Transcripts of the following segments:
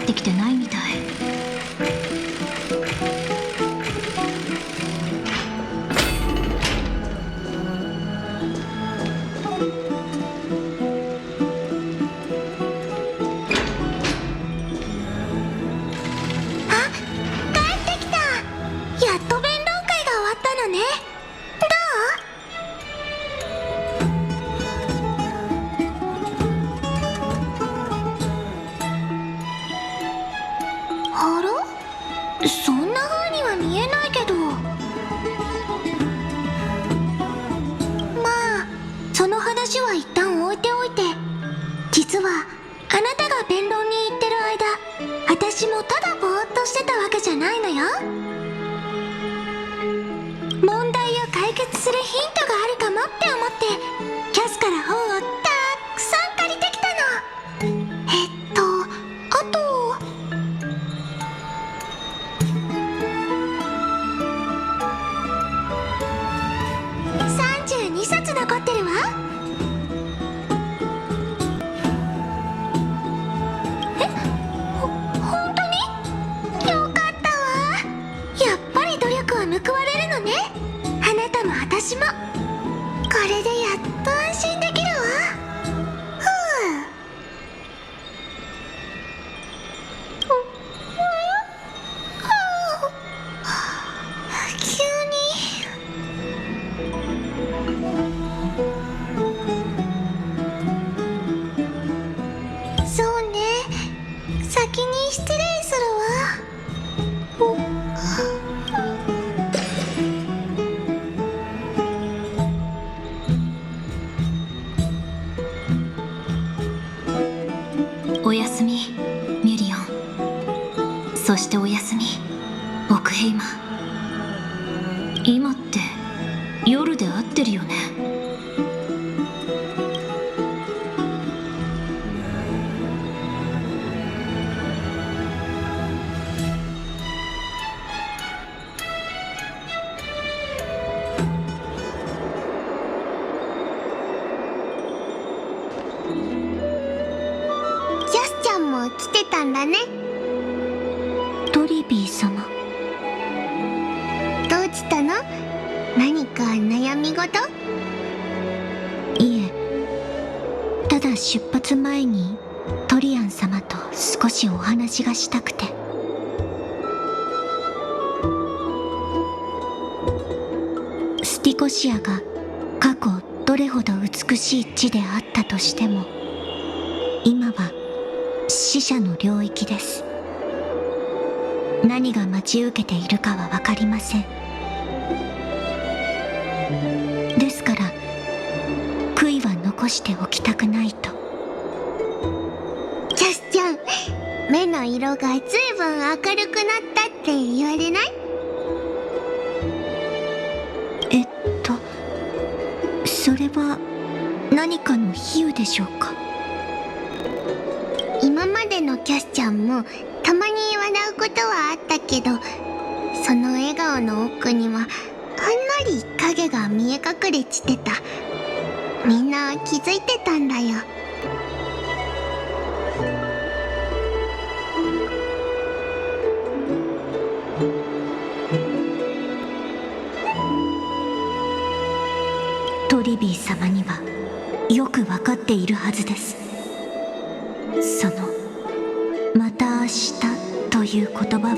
ってきてないみたい。そんな風には見えないけど。まあその話は一旦置いておいて、実はあなたが弁論に行ってる間、私もただぼーっとしてたわけじゃないのよ。問題を解決するヒントがあるかもって思ってキャスから本をたくさん借りてきたの。あと32冊残ってるわ。本当に？よかったわ。やっぱり努力は報われるのね。あなたも私も。これでやっと安心できるわ。急に。そうね、先に失礼するわ。おやすみミュリオン。そしておやすみオクヘイマ。今って夜で合ってるよね。キャスちゃんも来てたんだね。トリビー様。どうしたの？何か悩み事？いえ、ただ出発前にトリアン様と少しお話がしたくて。スティコシアが過去どれほど美しい地であったとしても、今は死者の領域です。何が待ち受けているかは分かりません。ですから悔いは残しておきたくないと。キャスちゃん、目の色がずいぶん明るくなったって言われない？それは何かの比喩でしょうか？今までのキャスちゃんもたまに笑うことはあったけど、その笑顔の奥にはほんのり影が見え隠れしてた。みんな気づいてたんだよ。トリビー様にはよくわかっているはずです。そのまた明日という言葉は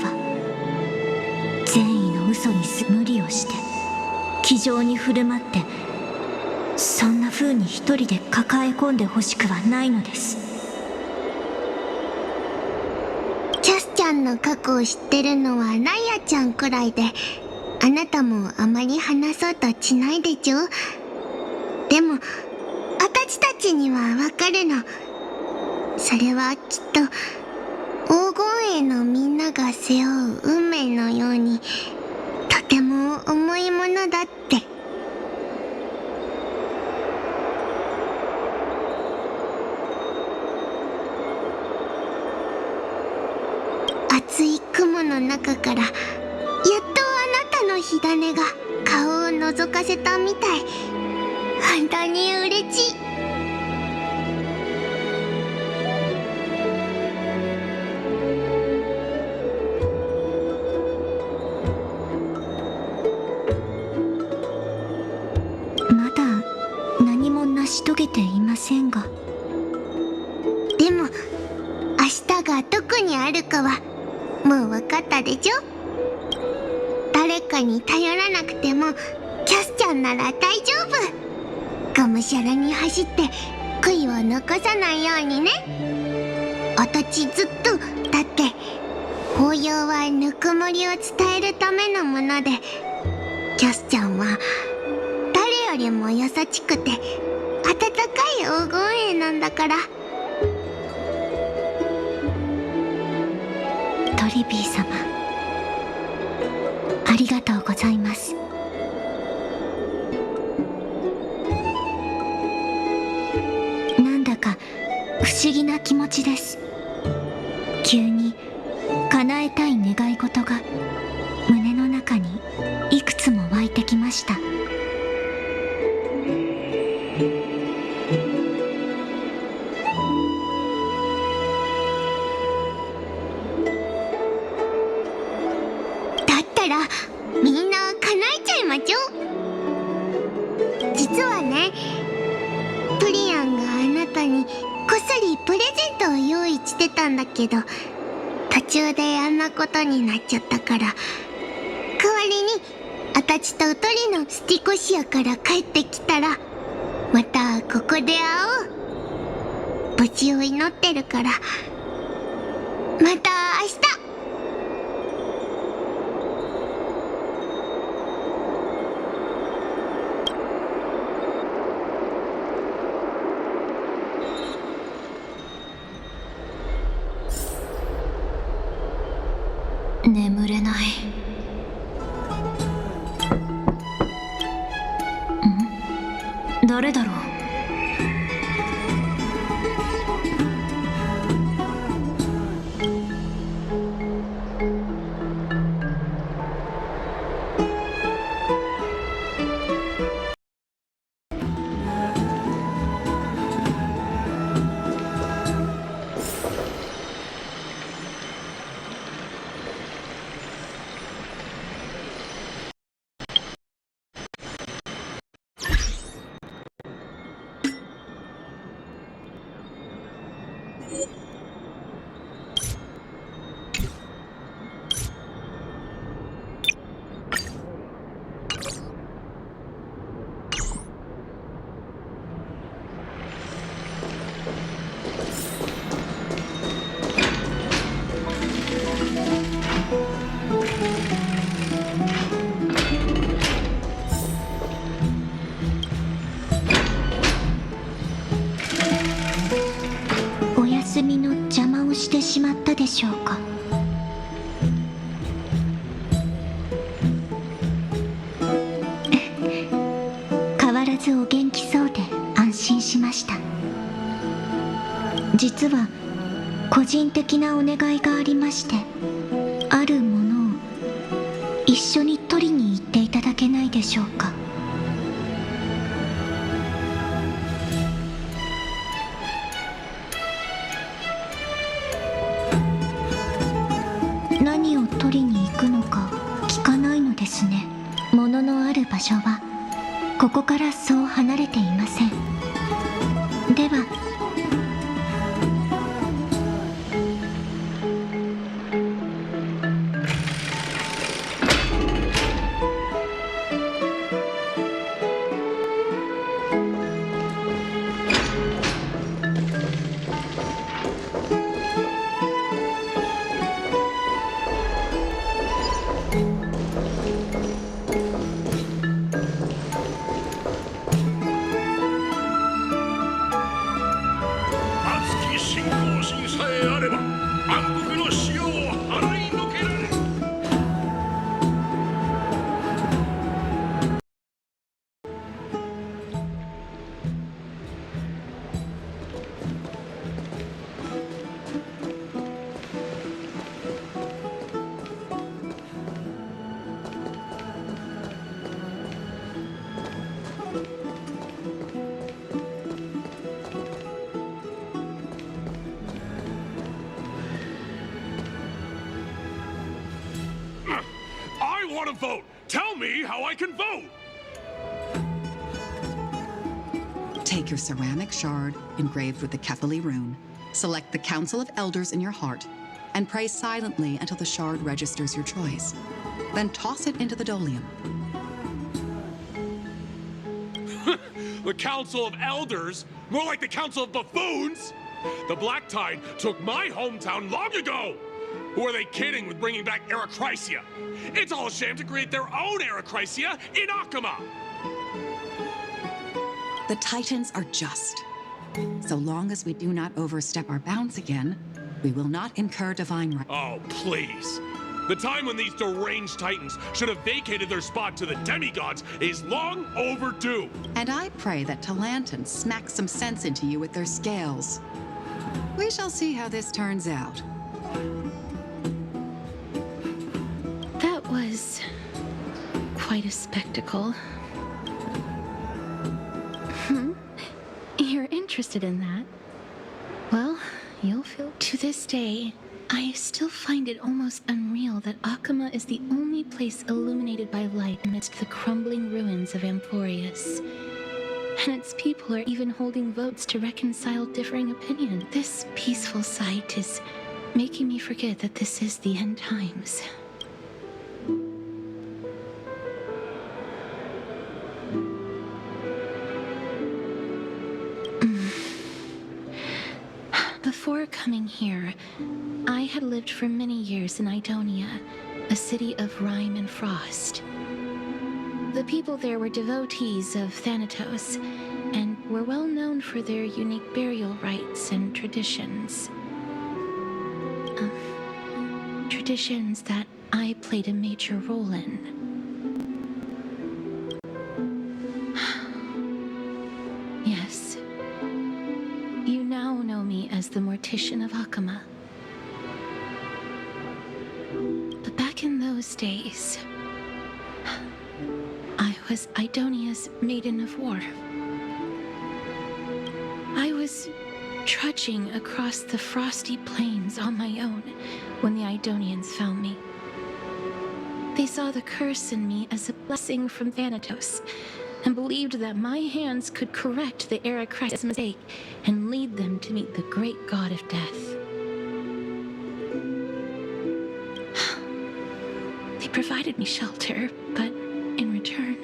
善意の嘘に無理をして気丈に振る舞って、そんな風に一人で抱え込んでほしくはないのです。キャスちゃんの過去を知ってるのはライアちゃんくらいで、あなたもあまり話そうとしないでちょ。でも私たちにはわかるの。それはきっと黄金栄のみんなが背負う運命のようにとても重いものだって。厚い雲の中からやっとあなたの火種が顔を覗かせたみたい。本当に嬉しい。し遂げていませんが。でも明日がどこにあるかはもう分かったでしょ。誰かに頼らなくてもキャスちゃんなら大丈夫。がむしゃらに走って悔いを残さないようにね。あたちずっとだって、抱擁はぬくもりを伝えるためのもので、キャスちゃんは誰よりも優しくて温かい黄金栄なんだから。トリビー様、ありがとうございます。なんだか不思議な気持ちです。急に叶えたい願い事が胸の中にいくつも湧いてきました。だったらみんな叶えちゃいましょう。実はね、プリアンがあなたにこっそりプレゼントを用意してたんだけど、途中であんなことになっちゃったから、代わりにあたちとトリのスティコシアから帰ってきたらまたここで会おう。無事を祈ってるから、また明日。眠れない。誰だろう。休みの邪魔をしてしまったでしょうか。変わらずお元気そうで安心しました。実は個人的なお願いがありまして、あるものを一緒に取りに行っていただけないでしょうか。何を取りに行くのか聞かないのですね。物のある場所はここからそう離れていません。ではwant to vote. Tell me how I can vote. Take your ceramic shard engraved with the Kefali rune, select the Council of Elders in your heart, and pray silently until the shard registers your choice. Then toss it into the Dolium. The Council of Elders? More like the Council of Buffoons! The Black Tide took my hometown long ago! Who are they kidding with bringing back Erechrysia? It's all a sham to create their own Erechrysia in Akama! The Titans are just. So long as we do not overstep our bounds again, we will not incur divine right. Oh, please. The time when these deranged Titans should have vacated their spot to the demigods is long overdue. And I pray that Talanton smacks some sense into you with their scales. We shall see how this turns out. That was quite a spectacle. You're interested in that? Well, you'll feel. To this day, I still find it almost unreal that Akama is the only place illuminated by light amidst the crumbling ruins of Amphoreus. And its people are even holding votes to reconcile differing opinions. This peaceful sight is making me forget that this is the end times. Before coming here, I had lived for many years in Idonia, a city of rime and frost. The people there were devotees of Thanatos, and were well known for their unique burial rites and traditions. Traditions that I played a major role in. Yes. You now know me as the Mortician of Akama. But back in those days, I was Idonia's maiden of war. I was trudging across the frosty plains on my own when the Idonians found me. They saw the curse in me as a blessing from Thanatos, and believed that my hands could correct the Erechrysia's mistake and lead them to meet the great god of death. They provided me shelter, but in return,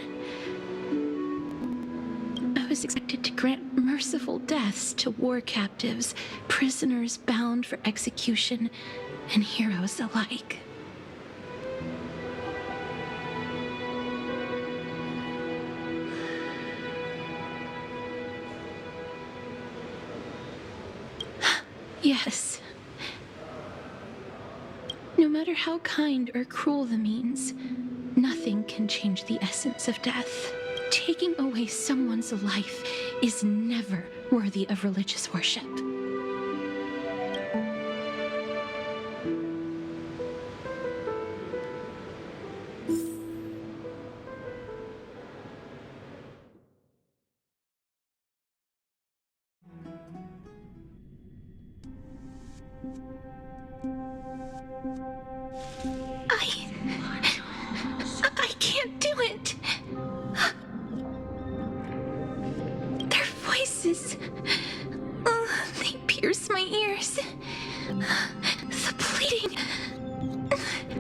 I was expected to grant merciful deaths to war captives, prisoners bound for execution, and heroes alike. Yes. No matter how kind or cruel the means, nothing can change the essence of death. Taking away someone's life is never worthy of religious worship. I can't do it. Their voices, they pierce my ears. The pleading, the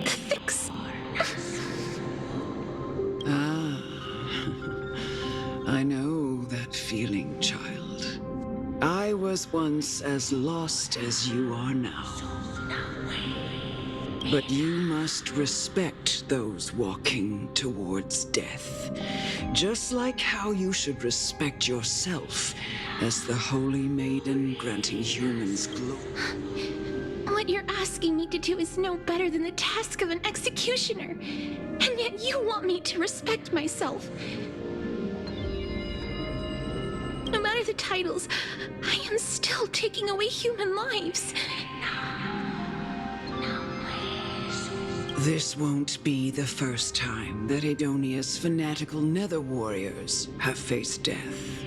thick. I know that feeling, child. I was once as lost as you are now. But you must respect those walking towards death, just like how you should respect yourself as the holy maiden granting humans glory. What you're asking me to do is no better than the task of an executioner, and yet you want me to respect myself. No matter the titles, I am still taking away human lives. This won't be the first time that Idonia's fanatical nether warriors have faced death.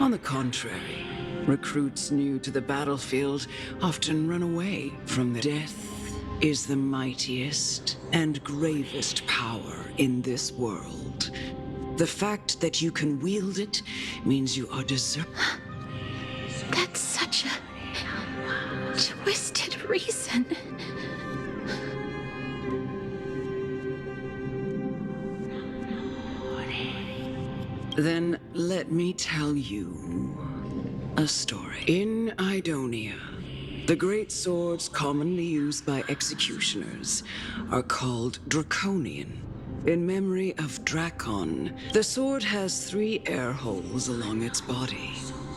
On the contrary, recruits new to the battlefield often run away from the death is the mightiest and gravest power in this world. The fact that you can wield it means you are deserving. That's such a twisted reason. Then let me tell you a story. In Idonia, the great swords commonly used by executioners are called Draconian. In memory of Drakon, the sword has 3 air holes along its body.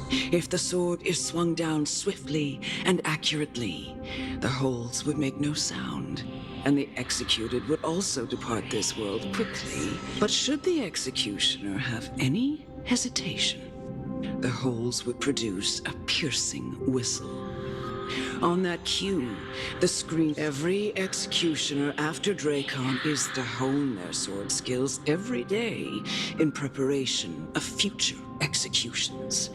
If the sword is swung down swiftly and accurately, the holes would make no sound, and the executed would also depart this world quickly. But should the executioner have any hesitation, the holes would produce a piercing whistle. On that cue, the scream. Every executioner after Drakon is to hone their sword skills every day in preparation of future executions.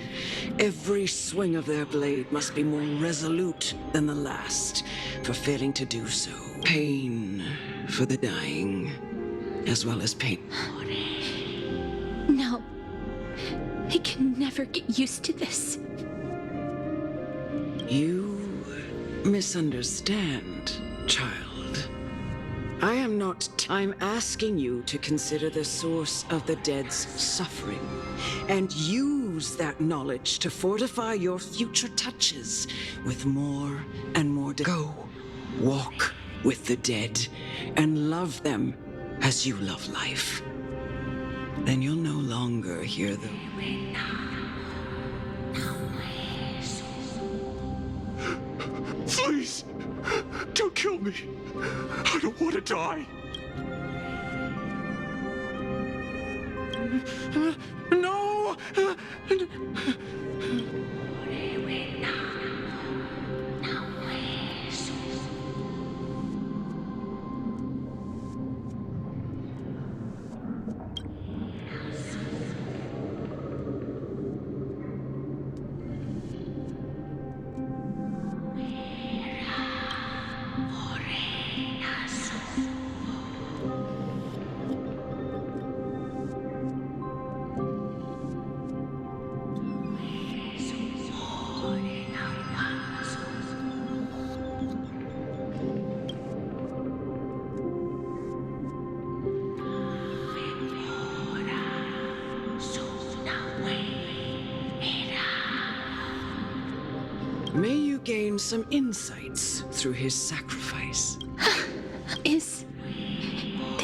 Every swing of their blade must be more resolute than the last, for failing to do so, pain for the dying, as well as pain. No. I can never get used to this. You misunderstand, child. I'm asking you to consider the source of the dead's suffering and use that knowledge to fortify your future touches with more and more. Go, walk with the dead and love them as you love life. Then you'll no longer hear the... Please, don't kill me. I don't want to die. No! May you gain some insights through his sacrifice.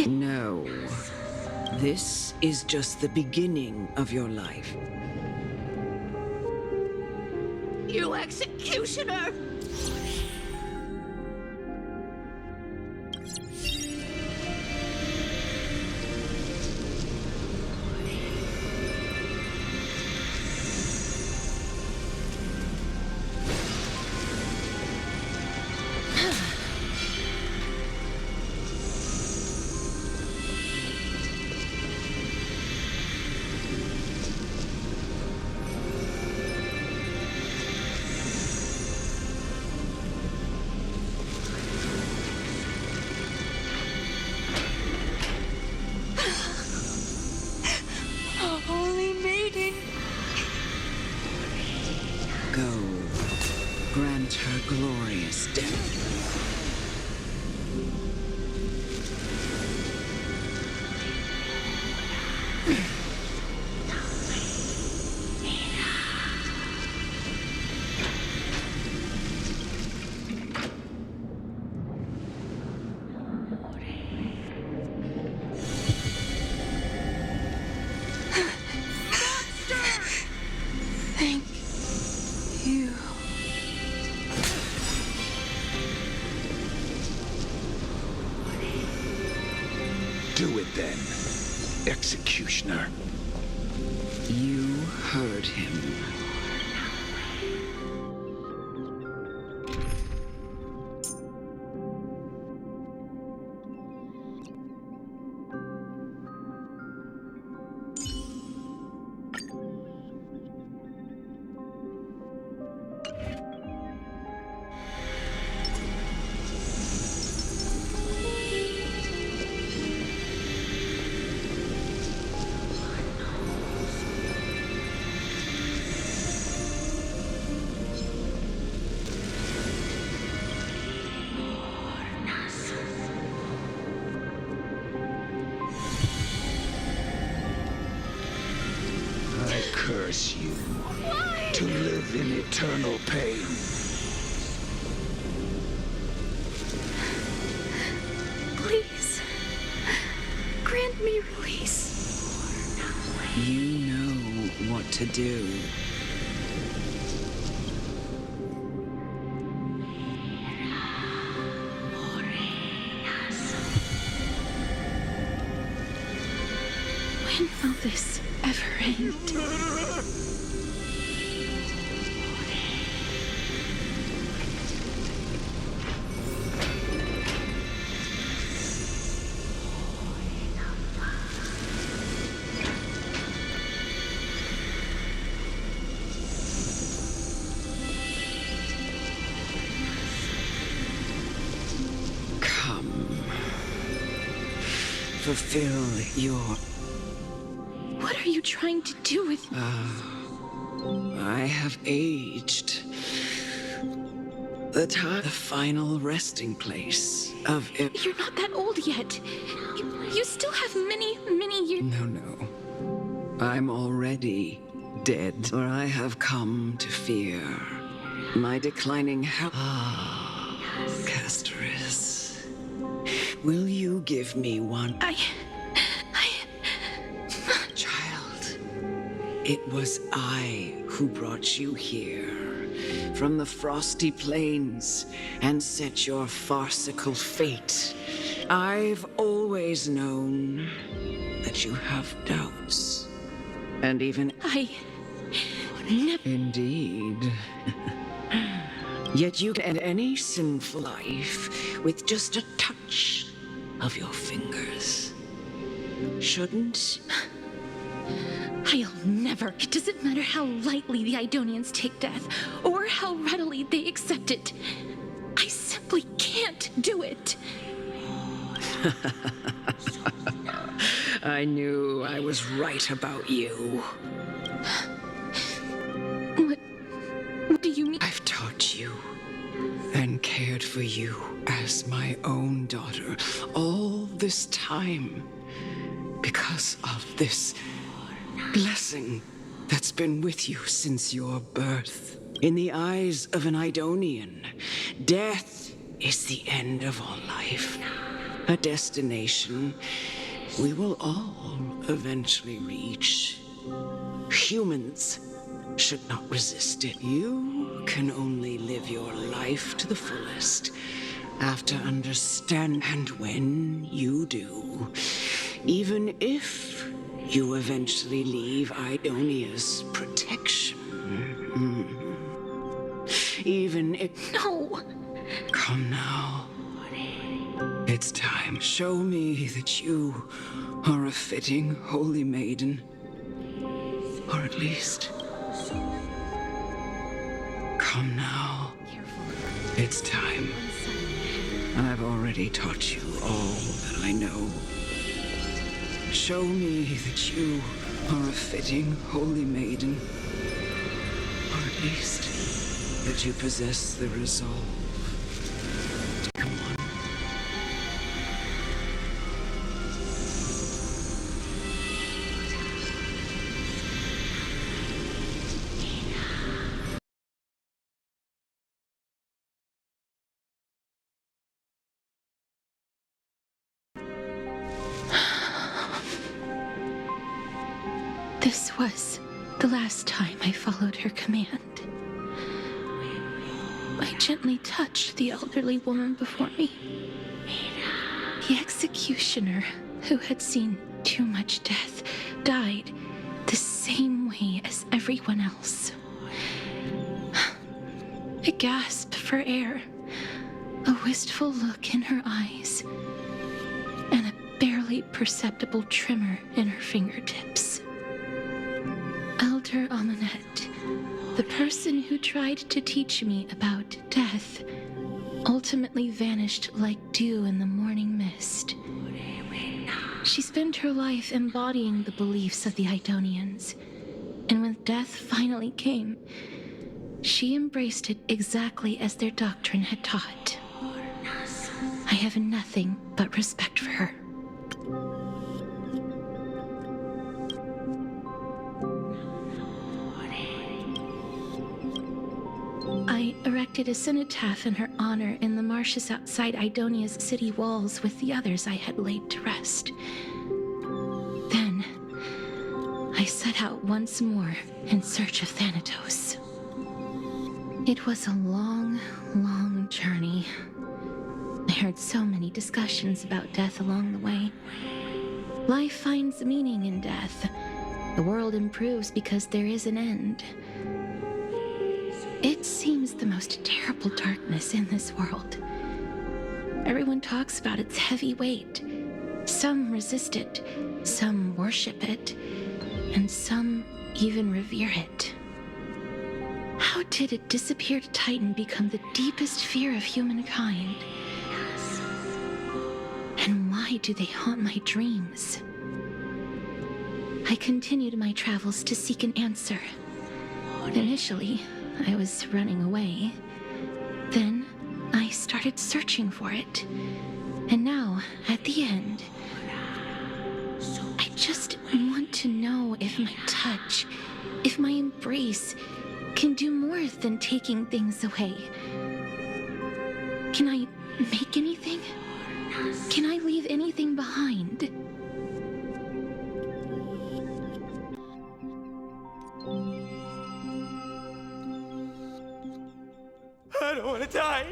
No. This is just the beginning of your life. You executioner! Grant her glorious death. Thank you. Do it then, executioner. You heard him. I curse you to live in eternal pain. Please, grant me release. You know what to do. When will this ever end? Come. Fulfill your... What are you trying to do with me? I have aged. The final resting place of it. You're not that old yet. You still have many, many years. No. I'm already dead. Or I have come to fear my declining health. Castorice. Will you give me one? Child, it was I who brought you here from the frosty plains and set your farcical fate. I've always known that you have doubts. And even... I never... Indeed. Yet you can end any sinful life with just a touch of your fingers. Shouldn't... I'll never. It doesn't matter how lightly the Idonians take death, or how readily they accept it. I simply can't do it. I knew I was right about you. What do you mean? I've taught you and cared for you as my own daughter all this time because of this blessing that's been with you since your birth. In the eyes of an Idonian, death is the end of all life. A destination we will all eventually reach. Humans should not resist it. You can only live your life to the fullest after understanding. And when you do, even if you eventually leave Idonia's protection, even if... No! Come now. It's time. Show me that you are a fitting holy maiden. Or at least... Come now. It's time. I've already taught you all that I know. Show me that you are a fitting holy maiden. Or at least that you possess the resolve. Come on. This was the last time I followed her command. I gently touched the elderly woman before me. The executioner, who had seen too much death, died the same way as everyone else. A gasp for air, a wistful look in her eyes, and a barely perceptible tremor in her fingertips. Elder Amunet, the person who tried to teach me about death, ultimately vanished like dew in the morning mist. She spent her life embodying the beliefs of the Idonians, and when death finally came, she embraced it exactly as their doctrine had taught. I have nothing but respect for her. erected a cenotaph in her honor in the marshes outside Idonia's city walls with the others I had laid to rest. Then, I set out once more in search of Thanatos. It was a long, long journey. I heard so many discussions about death along the way. Life finds meaning in death. The world improves because there is an end. It seems the most terrible darkness in this world. Everyone talks about its heavy weight. Some resist it, some worship it, and some even revere it. How did a disappeared titan become the deepest fear of humankind? And why do they haunt my dreams? I continued my travels to seek an answer. Initially, I was running away. Then, I started searching for it. And now, at the end, I just want to know if my touch, if my embrace, can do more than taking things away. Can I make anything? Can I leave anything behind? I don't want to die.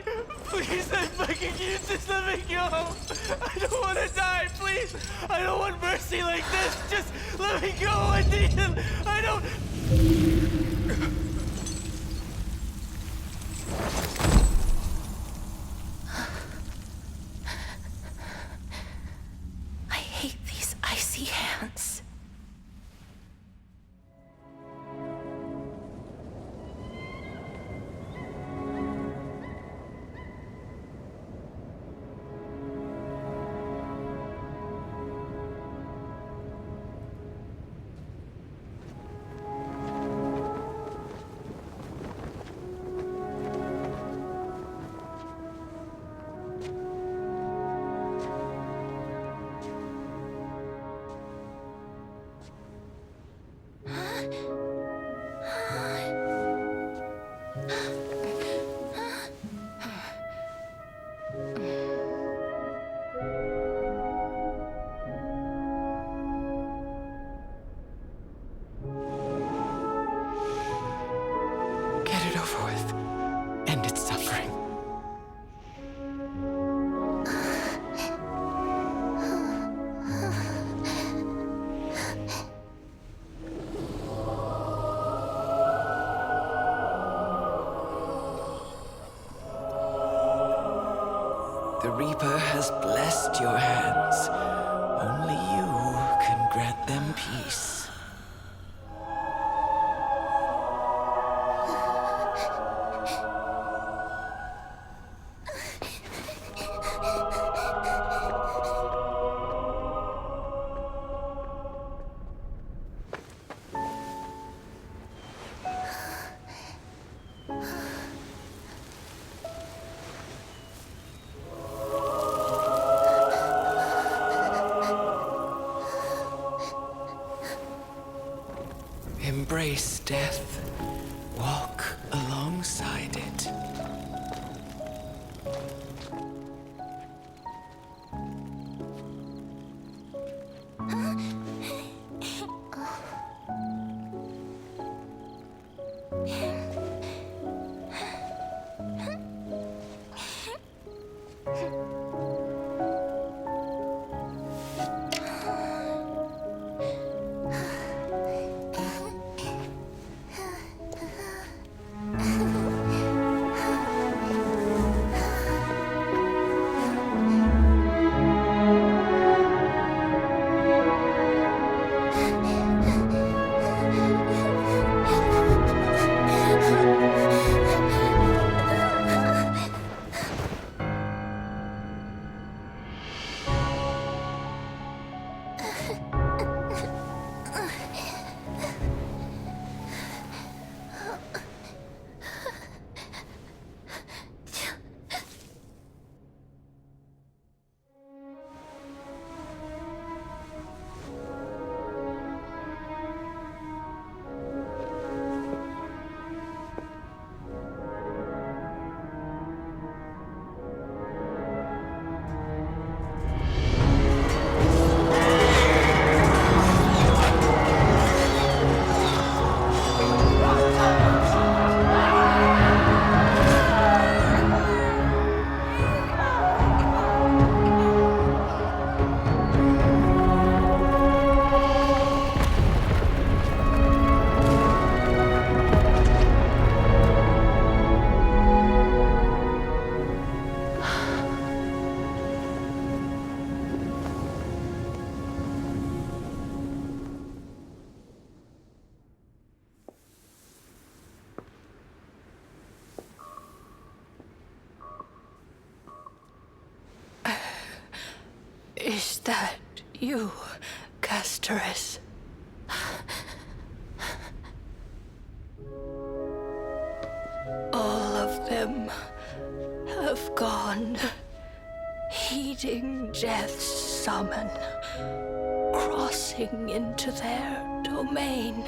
Please, I'm begging you, just let me go. I don't want to die, please. I don't want mercy like this. Just let me go. I need him. I don't... I hate these icy hands. Get it over with. End its suffering. The Reaper has blessed your hands. Only you can grant them peace. Embrace death. Walk alongside it. Is that you, Castorice? All of them have gone, heeding death's summon, crossing into their domain.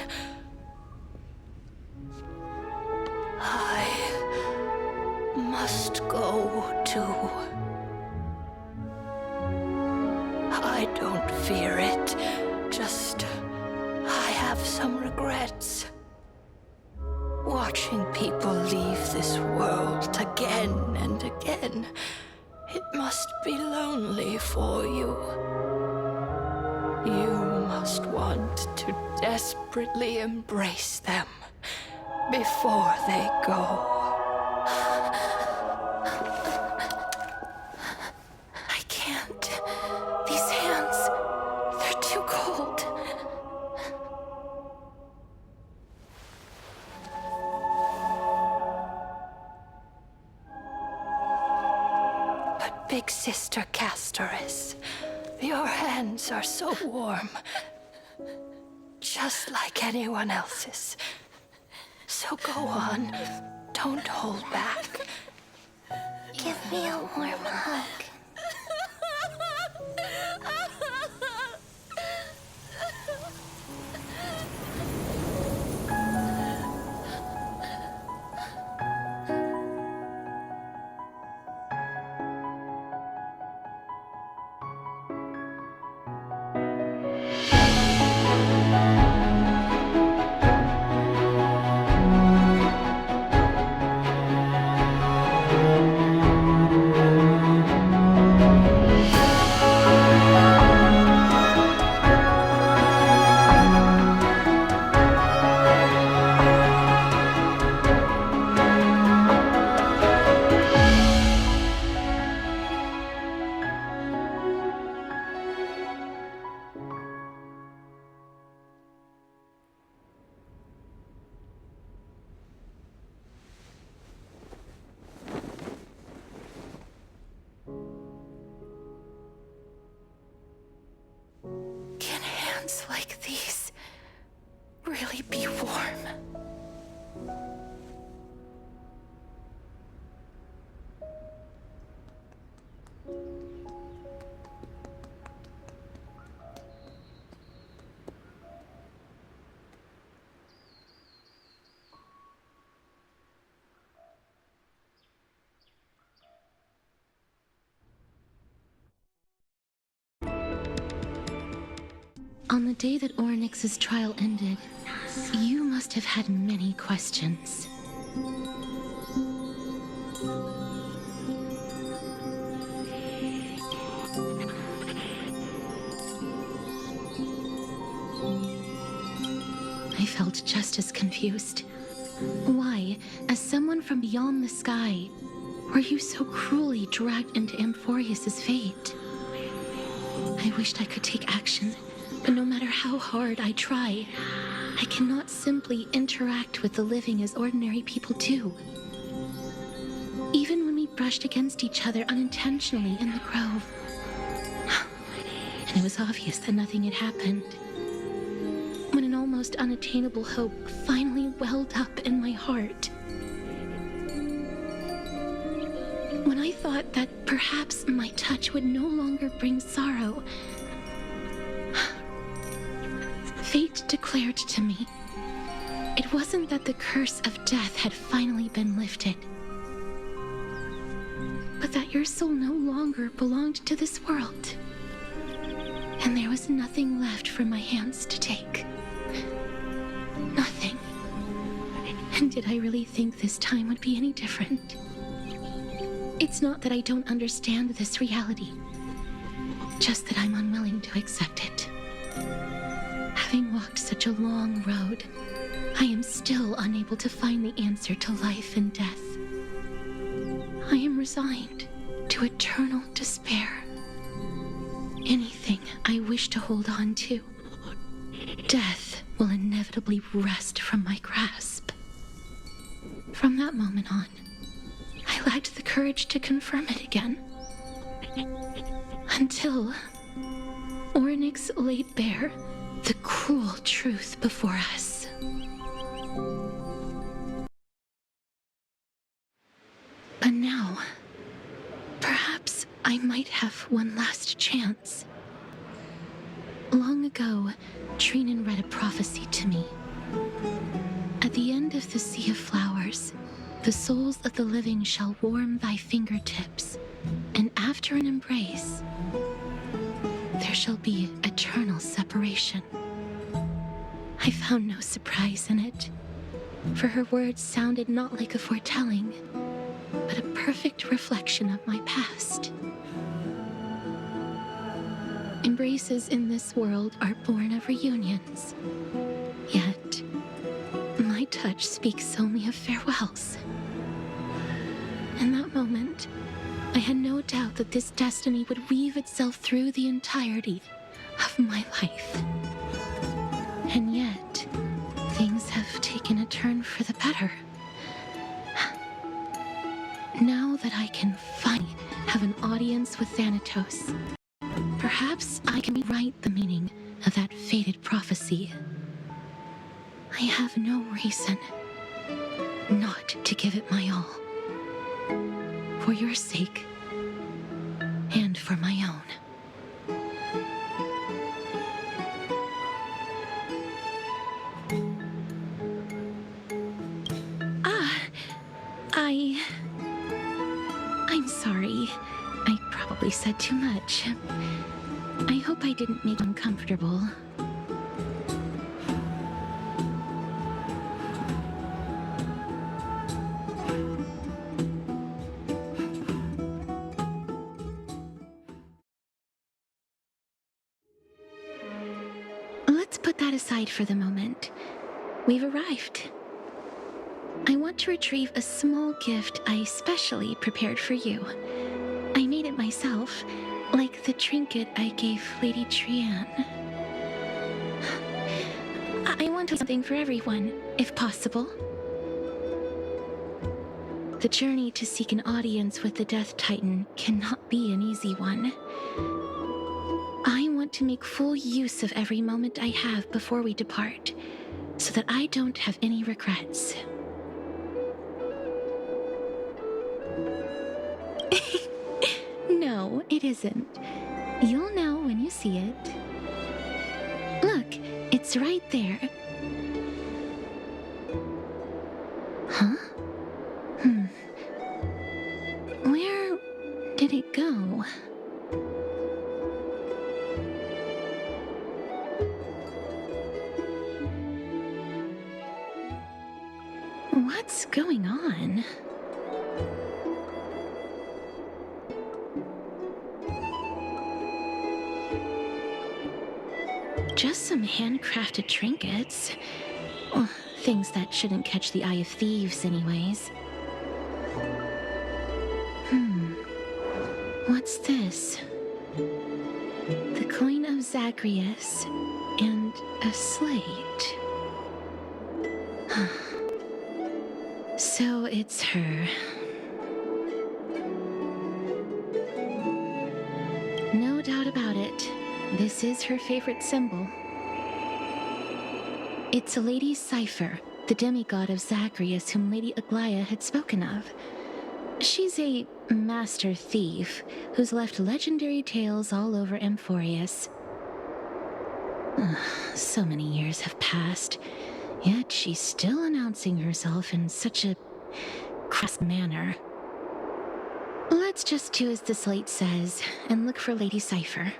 I must go too. I don't fear it, just I have some regrets. Watching people leave this world again and again, it must be lonely for you. You must want to desperately embrace them before they go. I can't. These hands, they're too cold. But Big Sister Castorice, your hands are so warm. Just like anyone else's. So go on. Don't hold back. Give me a warm hug. Can hands like these really be warm? On the day that Ornyx's trial ended, you must have had many questions. I felt just as confused. Why, as someone from beyond the sky, were you so cruelly dragged into Amphoreus' fate? I wished I could take action. But no matter how hard I try, I cannot simply interact with the living as ordinary people do. Even when we brushed against each other unintentionally in the grove, and it was obvious that nothing had happened. When an almost unattainable hope finally welled up in my heart. When I thought that perhaps my touch would no longer bring sorrow, fate declared to me, it wasn't that the curse of death had finally been lifted, but that your soul no longer belonged to this world, and there was nothing left for my hands to take. Nothing. And did I really think this time would be any different? It's not that I don't understand this reality, just that I'm unwilling to accept it. Having walked such a long road, I am still unable to find the answer to life and death. I am resigned to eternal despair. Anything I wish to hold on to, death will inevitably wrest from my grasp. From that moment on, I lacked the courage to confirm it again. Until Phoenix laid bare the cruel truth before us. But now, perhaps I might have one last chance. Long ago, Trinan read a prophecy to me. At the end of the Sea of Flowers, the souls of the living shall warm thy fingertips, and after an embrace, there shall be eternal separation. I found no surprise in it, for her words sounded not like a foretelling, but a perfect reflection of my past. Embraces in this world are born of reunions, yet my touch speaks only of farewells. In that moment, I had no doubt that this destiny would weave itself through the entirety of my life. And yet, things have taken a turn for the better. Now that I can finally have an audience with Thanatos, perhaps I can rewrite the meaning of that fated prophecy. I have no reason not to give it my all. For your sake, and for my own. I'm sorry. I probably said too much. I hope I didn't make you uncomfortable. Let's put that aside for the moment. We've arrived. I want to retrieve a small gift I specially prepared for you. I made it myself, like the trinket I gave Lady Trian. I want something for everyone, if possible. The journey to seek an audience with the Death Titan cannot be an easy one. I want to make full use of every moment I have before we depart, so that I don't have any regrets. No, it isn't. You'll know when you see it. Look, it's right there. Huh? Where did it go? What's going on? Just some handcrafted trinkets. Well, things that shouldn't catch the eye of thieves anyways. What's this? The coin of Zagreus and a slate. So it's her. No doubt about it. This is her favorite symbol. It's a Lady Cypher, the demigod of Zagreus whom Lady Aglaia had spoken of. She's a master thief who's left legendary tales all over Amphoreus. So many years have passed, yet she's still announcing herself in such a crass manner. Let's just do as the slate says and look for Lady Cypher.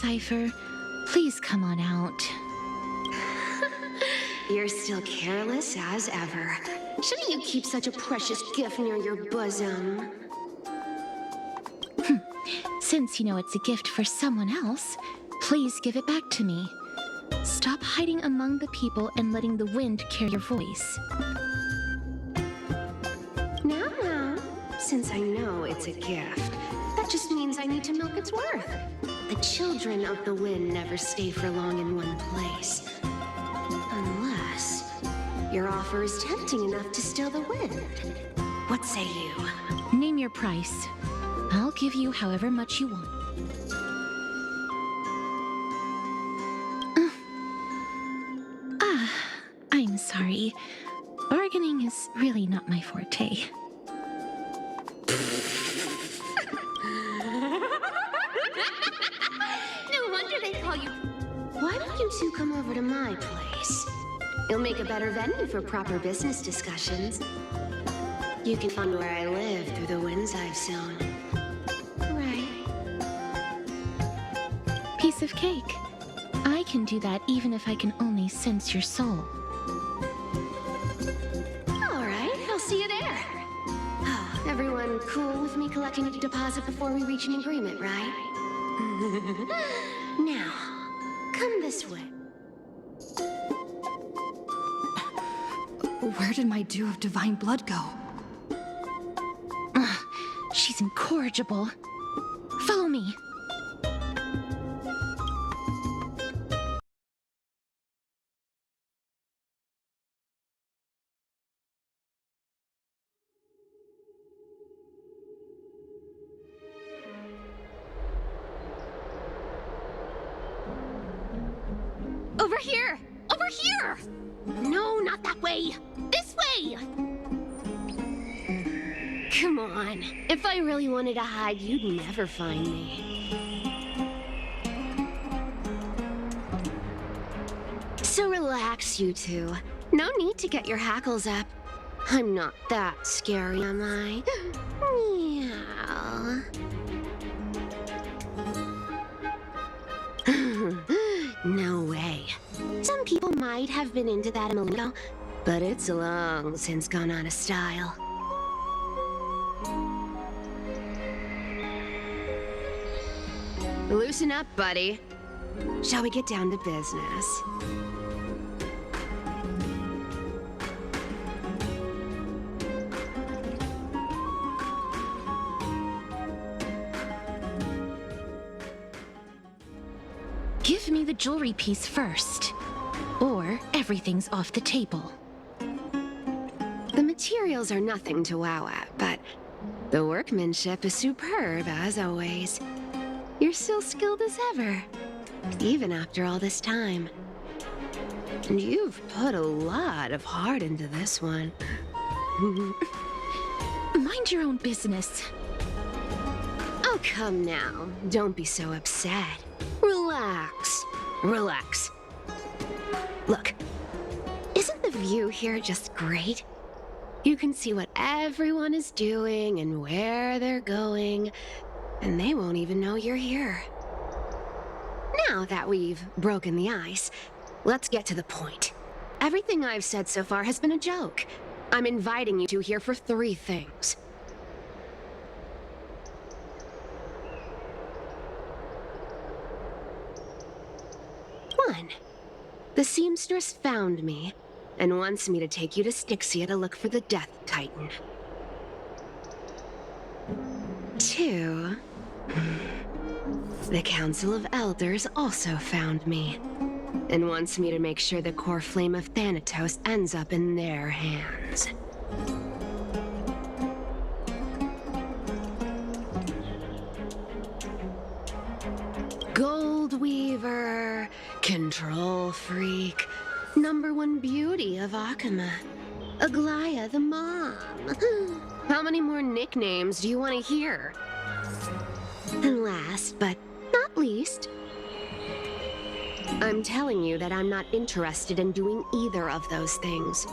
Cypher. Please come on out. You're still careless as ever. Shouldn't you keep such a precious gift near your bosom? Since you know it's a gift for someone else, please give it back to me. Stop hiding among the people and letting the wind carry your voice. Now, since I know it's a gift, that just means I need to milk its worth. The children of the wind never stay for long in one place. Unless your offer is tempting enough to still the wind. What say you? Name your price. I'll give you however much you want. I'm sorry. Bargaining is really not my forte. No wonder they call you... Why don't you two come over to my place? You'll make a better venue for proper business discussions. You can find where I live through the winds I've sown. Right. Piece of cake. I can do that even if I can only sense your soul. All right, I'll see you there. Oh, everyone cool with me collecting a deposit before we reach an agreement, right? Now, come this way. Where did my dew of divine blood go? She's incorrigible. Follow me. Over here! Over here! No, not that way! This way! Come on. If I really wanted to hide, you'd never find me. So relax, you two. No need to get your hackles up. I'm not that scary, am I? Meow. No way. Some people might have been into that a minute ago, but it's long since gone out of style. Loosen up, buddy. Shall we get down to business? Give me the jewelry piece first, or everything's off the table. The materials are nothing to wow at, but the workmanship is superb as always. You're still skilled as ever, even after all this time. And you've put a lot of heart into this one. Mind your own business. Oh, come now. Don't be so upset. Relax. Relax. Look, isn't the view here just great? You can see what everyone is doing and where they're going, and they won't even know you're here. Now that we've broken the ice, let's get to the point. Everything I've said so far has been a joke. I'm inviting you two here for 3 things. One, the seamstress found me and wants me to take you to Styxia to look for the Death Titan. 2, the Council of Elders also found me and wants me to make sure the core flame of Thanatos ends up in their hands. Gold Weaver, control freak, #1 beauty of Akama, Aglaya the mom. How many more nicknames do you want to hear? And last but not least, I'm telling you that I'm not interested in doing either of those things.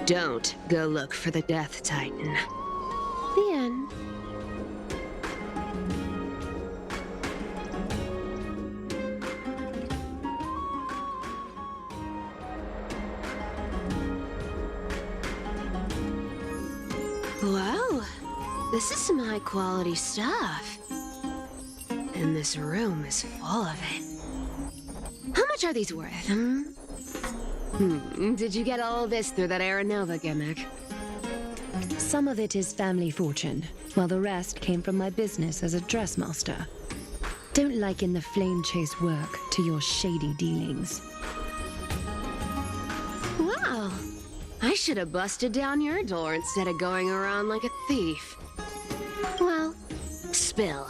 Don't go look for the Death Titan. The end. Well, this is some high-quality stuff. And this room is full of it. How much are these worth, Did you get all this through that Aranova gimmick? Some of it is family fortune, while the rest came from my business as a dressmaster. Don't liken the flame chase work to your shady dealings. Wow. I should have busted down your door instead of going around like a thief. Well, spill.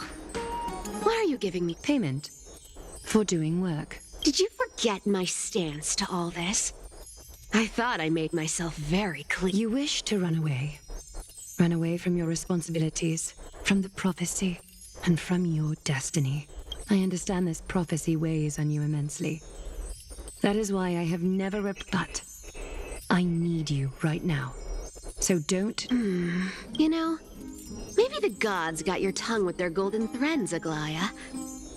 Why are you giving me Payment for doing work. Did you forget my stance to all this? I thought I made myself very clear. You wish to run away. Run away from your responsibilities, from the prophecy, and from your destiny. I understand this prophecy weighs on you immensely. That is why I have never but I need you right now. So don't... You know, maybe the gods got your tongue with their golden threads, Aglaya.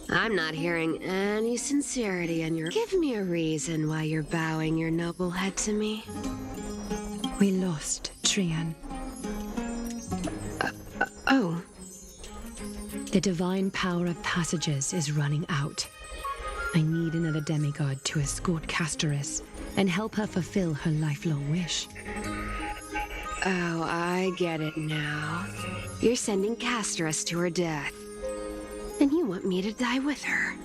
I'm not hearing any sincerity in your... Give me a reason why you're bowing your noble head to me. We lost Trian. Oh. The divine power of passages is running out. I need another demigod to escort Castorice and help her fulfill her lifelong wish. Oh, I get it now. You're sending Castorice to her death. And you want me to die with her.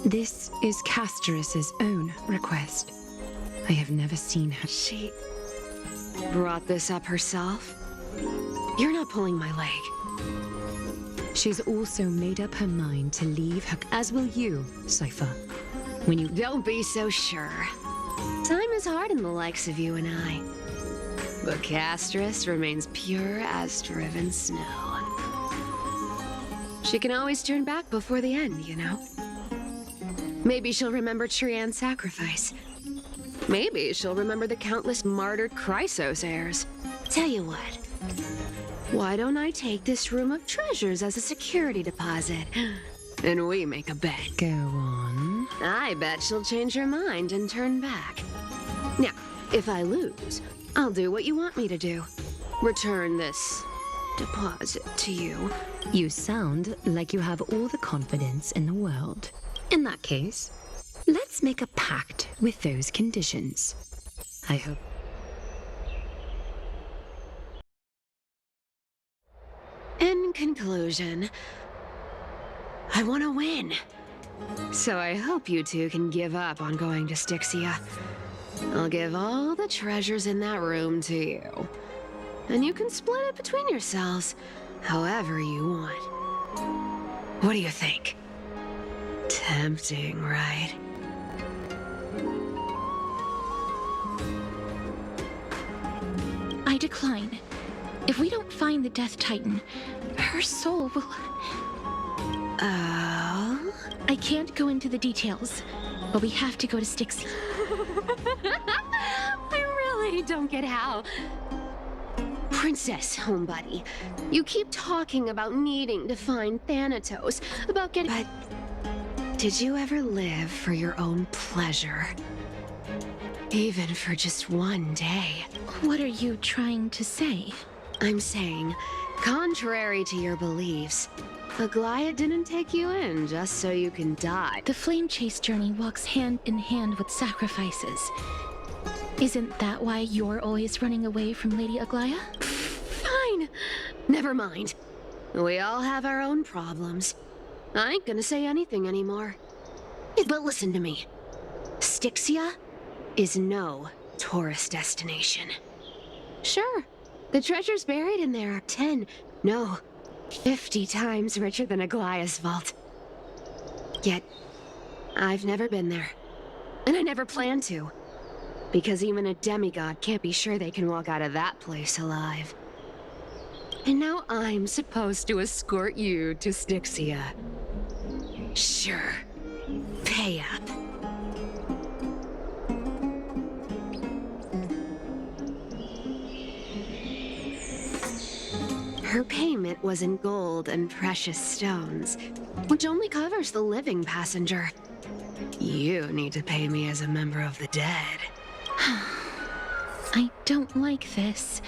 This is Castorice's own request. I have never seen her. She brought this up herself? You're not pulling my leg. She's also made up her mind to leave her, as will you, Cypher. When you... Don't be so sure. Time is hard in the likes of you and I. But Castorice remains pure as driven snow. She can always turn back before the end, you know? Maybe she'll remember Trian's sacrifice. Maybe she'll remember the countless martyred Chrysos heirs. Tell you what. Why don't I take this room of treasures as a security deposit? And we make a bet. Go on. I bet she'll change her mind and turn back. Now, if I lose, I'll do what you want me to do. Return this deposit to you. You sound like you have all the confidence in the world. In that case, let's make a pact with those conditions. I hope... In conclusion, I want to win. So I hope you two can give up on going to Styxia. I'll give all the treasures in that room to you. And you can split it between yourselves, however you want. What do you think? Tempting, right? I decline. If we don't find the Death Titan, her soul will... Oh? I can't go into the details, but we have to go to Styxia. I really don't get how. Princess, homebuddy, you keep talking about needing to find Thanatos, about getting... But did you ever live for your own pleasure? Even for just one day? What are you trying to say? I'm saying, contrary to your beliefs, Aglaya didn't take you in just so you can die. The flame chase journey walks hand in hand with sacrifices. Isn't that why you're always running away from Lady Aglaya? Fine. Never mind. We all have our own problems. I ain't gonna say anything anymore. But listen to me. Styxia is no tourist destination. Sure, the treasures buried in there are 10, no, 50 times richer than Aglaya's vault. Yet, I've never been there. And I never plan to. Because even a demigod can't be sure they can walk out of that place alive. And now I'm supposed to escort you to Styxia. Sure. Pay up. Her payment was in gold and precious stones, which only covers the living passenger. You need to pay me as a member of the dead. I don't like this.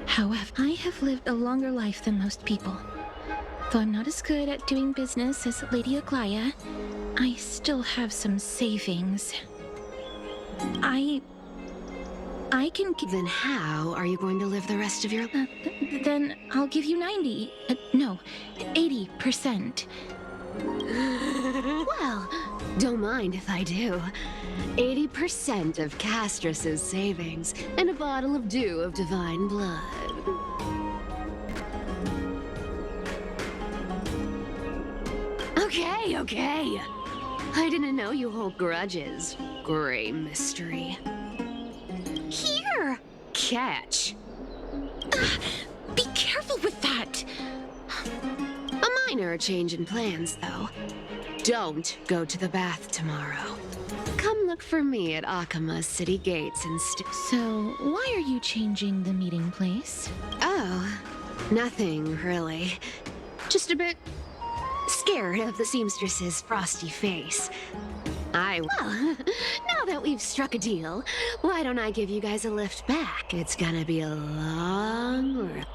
However, I have lived a longer life than most people. Though I'm not as good at doing business as Lady Aglaya, I still have some savings. I can Then how are you going to live the rest of your life? Then I'll give you 90. No, 80%. Well, don't mind if I do. 80% of Castorce's savings and a bottle of dew of divine blood. Okay. I didn't know you hold grudges. Gray mystery. Here! Catch. Be careful with that! A minor change in plans, though. Don't go to the bath tomorrow. Come look for me at Akima's city gates instead. So, why are you changing the meeting place? Oh, nothing really. Just a bit scared of the seamstress's frosty face. Well, now that we've struck a deal, why don't I give you guys a lift back? It's gonna be a long road.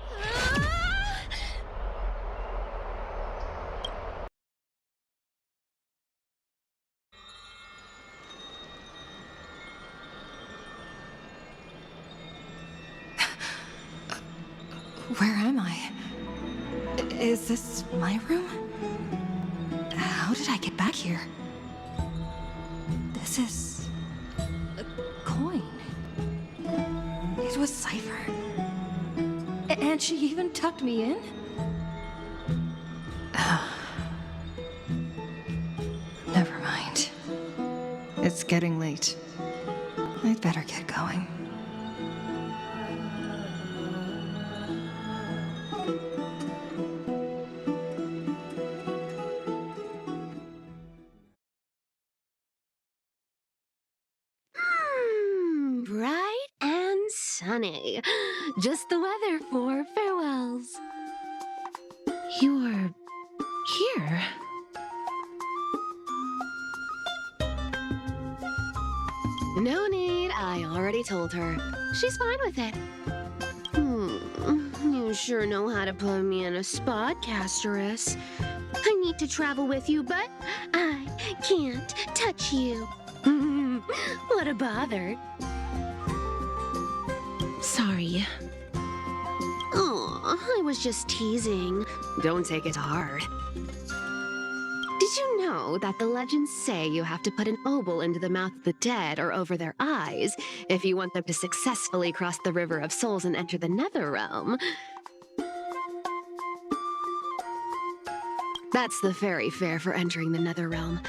Where am I? Is this my room? How did I get back here? This is a coin. It was Cypher. And she even tucked me in? Never mind. It's getting late. I'd better get going. Bright and sunny. Just the weather for farewells. You're here? No need, I already told her. She's fine with it. You sure know how to put me in a spot, Castorice. I need to travel with you, but I can't touch you. What a bother. Sorry. Aw, I was just teasing. Don't take it to heart. Did you know that the legends say you have to put an obol into the mouth of the dead or over their eyes if you want them to successfully cross the River of Souls and enter the Nether Realm? That's the fairy fare for entering the Nether Realm.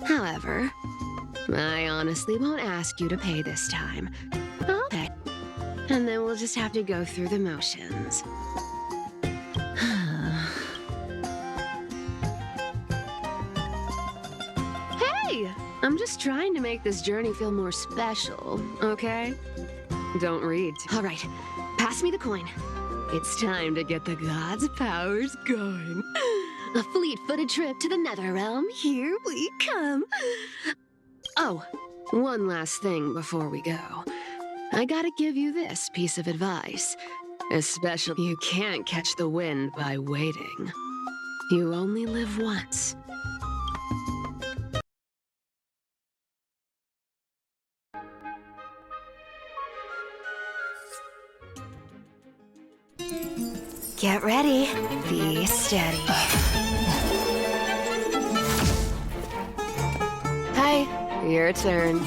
However, I honestly won't ask you to pay this time. I'll pay. And then we'll just have to go through the motions. Hey! I'm just trying to make this journey feel more special, okay? Don't read. All right, pass me the coin. It's time to get the gods' powers going. A fleet-footed trip to the Nether Realm. Here we come. Oh, one last thing before we go. I gotta give you this piece of advice. Especially, you can't catch the wind by waiting. You only live once. Get ready. Be steady. Hi, your turn.